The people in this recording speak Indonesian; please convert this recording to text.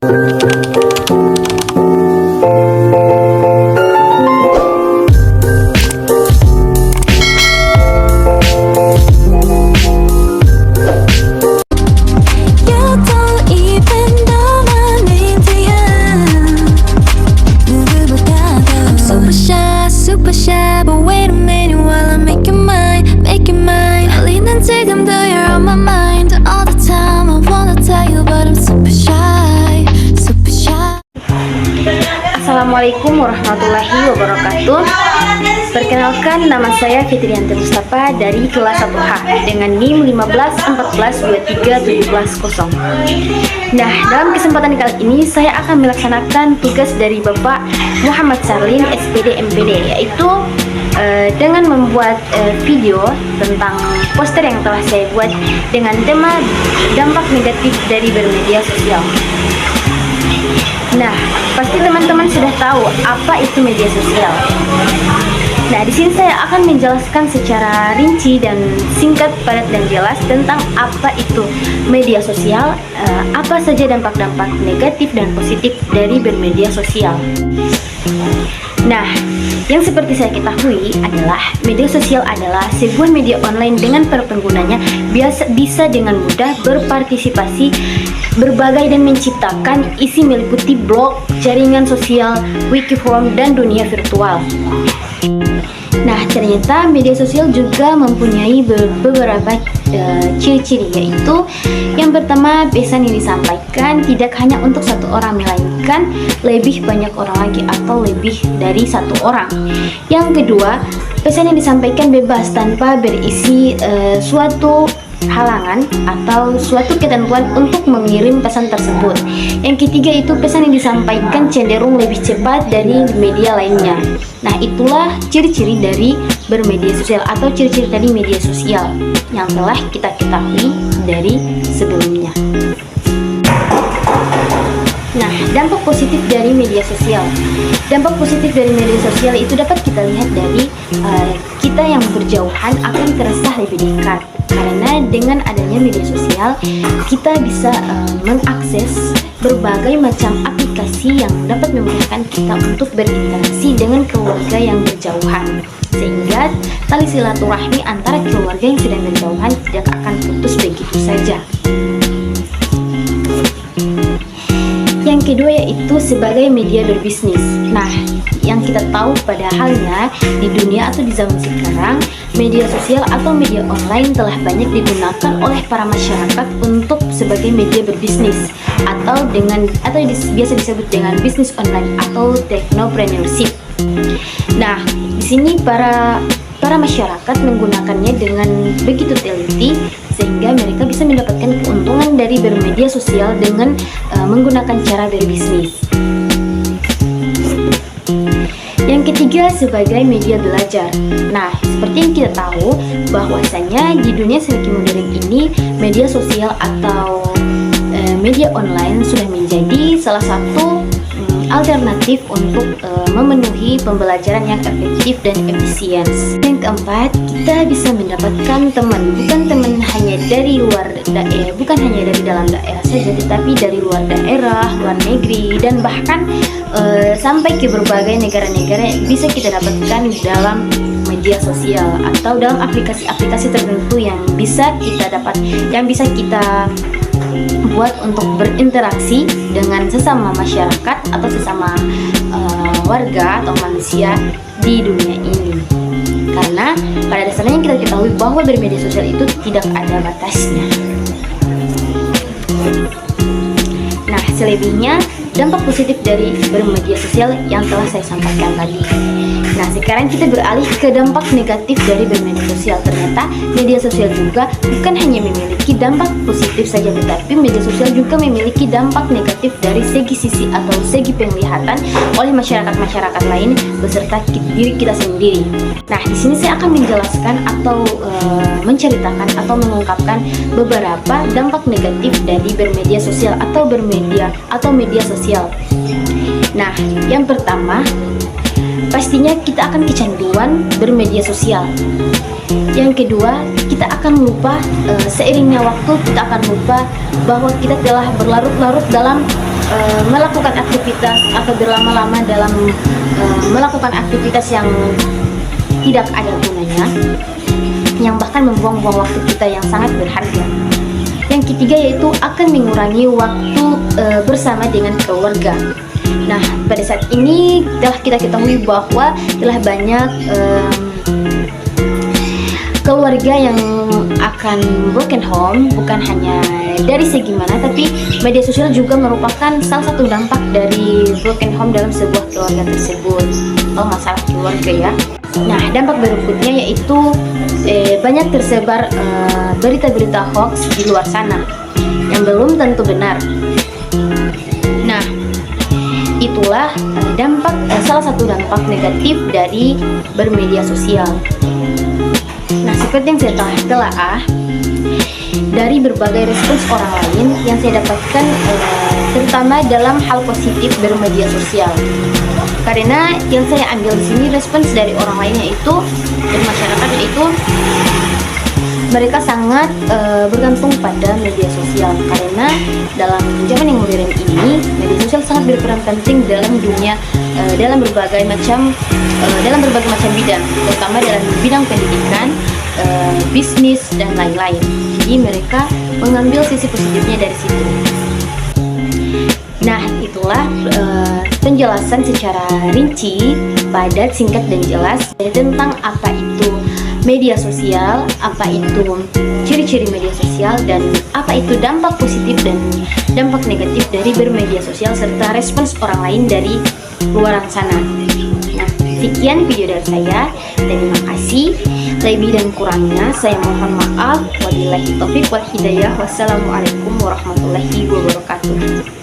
Super shy, but wait a minute while I make you mine. 달리는 지금도 you're on my mind all the time. I wanna tell you, but I'm super shy. Assalamualaikum warahmatullahi wabarakatuh. Perkenalkan, nama saya Fitriyanti Mustafa dari kelas 1H dengan NIM 1514231710. Nah, dalam kesempatan kali ini saya akan melaksanakan tugas dari Bapak Muhammad Sarlin SPD MPD, yaitu dengan membuat video tentang poster yang telah saya buat dengan tema dampak negatif dari bermedia sosial. Nah, pasti teman-teman sudah tahu apa itu media sosial. Nah, di sini saya akan menjelaskan secara rinci dan singkat, padat dan jelas tentang apa itu media sosial, apa saja dampak-dampak negatif dan positif dari bermedia sosial. Nah, yang seperti saya ketahui adalah media sosial adalah sebuah media online dengan para penggunanya bisa dengan mudah berpartisipasi berbagai dan menciptakan isi meliputi blog, jaringan sosial, wiki forum, dan dunia virtual. Nah, ternyata media sosial juga mempunyai beberapa ciri-ciri, yaitu yang pertama, pesan yang disampaikan tidak hanya untuk satu orang, melainkan lebih banyak orang lagi atau lebih dari satu orang. Yang kedua, pesan yang disampaikan bebas tanpa berisi suatu halangan atau suatu ketentuan untuk mengirim pesan tersebut. Yang ketiga itu pesan yang disampaikan cenderung lebih cepat dari media lainnya. Nah, itulah ciri-ciri dari bermedia sosial atau ciri-ciri dari media sosial yang telah kita ketahui dari sebelumnya. Nah, dampak positif dari media sosial. Dampak positif dari media sosial itu dapat kita lihat dari kita yang berjauhan akan terasa lebih dekat. Karena dengan adanya media sosial, kita bisa mengakses berbagai macam aplikasi yang dapat memudahkan kita untuk berinteraksi dengan keluarga yang berjauhan, sehingga tali silaturahmi antara keluarga yang sedang berjauhan tidak akan putus begitu saja. Yang kedua yaitu sebagai media berbisnis. Nah, yang kita tahu pada halnya di dunia atau di zaman sekarang, media sosial atau media online telah banyak digunakan oleh para masyarakat untuk sebagai media berbisnis atau biasa disebut dengan bisnis online atau technopreneurship. Nah, di sini para masyarakat menggunakannya dengan begitu teliti sehingga mereka bisa mendapatkan keuntungan dari bermedia sosial dengan menggunakan cara berbisnis. Yang ketiga, sebagai media belajar. Nah, seperti yang kita tahu bahwasanya di dunia semakin modern ini, media sosial atau media online sudah menjadi salah satu alternatif untuk memenuhi pembelajaran yang efektif dan efisien. Yang keempat, kita bisa mendapatkan teman, bukan hanya dari dalam daerah saja, tetapi dari luar daerah, luar negeri, dan bahkan sampai ke berbagai negara-negara bisa kita dapatkan dalam media sosial atau dalam aplikasi-aplikasi tertentu yang bisa kita buat untuk berinteraksi dengan sesama masyarakat atau sesama warga atau manusia di dunia ini. Karena pada dasarnya kita ketahui bahwa bermedia sosial itu tidak ada batasnya. Nah, selebihnya dampak positif dari bermedia sosial yang telah saya sampaikan tadi. Nah, sekarang kita beralih ke dampak negatif dari bermedia sosial. Ternyata media sosial juga bukan hanya memiliki dampak positif saja, tetapi media sosial juga memiliki dampak negatif dari segi atau segi penglihatan oleh masyarakat lain beserta diri kita sendiri. Nah, di sini saya akan menjelaskan atau menceritakan atau mengungkapkan beberapa dampak negatif dari bermedia sosial atau media sosial. Nah, yang pertama, pastinya kita akan kecanduan bermedia sosial. Yang kedua, kita akan lupa, seiringnya waktu kita akan lupa bahwa kita telah berlarut-larut dalam melakukan aktivitas atau berlama-lama dalam melakukan aktivitas yang tidak ada gunanya, yang bahkan membuang-buang waktu kita yang sangat berharga. Yang ketiga yaitu akan mengurangi waktu bersama dengan keluarga. Nah, pada saat ini telah kita ketahui bahwa telah banyak keluarga yang akan broken home, bukan hanya dari segi mana, tapi media sosial juga merupakan salah satu dampak dari broken home dalam sebuah keluarga tersebut atau masalah keluarga ya. Nah, dampak berikutnya yaitu banyak tersebar berita-berita hoax di luar sana yang belum tentu benar. Nah, itulah salah satu dampak negatif dari bermedia sosial. Nah, seperti yang saya telah dari berbagai respons orang lain yang saya dapatkan, terutama dalam hal positif bermedia sosial. Karena yang saya ambil di sini respons dari orang lainnya itu dari masyarakat, yaitu mereka sangat bergantung pada media sosial, karena dalam zaman yang modern ini media sosial sangat berperan penting dalam dunia, dalam berbagai macam bidang, terutama dalam bidang pendidikan, bisnis dan lain-lain. Jadi mereka mengambil sisi positifnya dari situ. Nah, itulah penjelasan secara rinci, padat, singkat dan jelas tentang apa itu media sosial, apa itu ciri-ciri media sosial, dan apa itu dampak positif dan dampak negatif dari bermedia sosial serta respons orang lain dari luar sana. Nah, sekian video dari saya. Terima kasih. Lebih dan kurangnya saya mohon maaf. Wabillahi taufiq wal hidayah. Wassalamualaikum warahmatullahi wabarakatuh.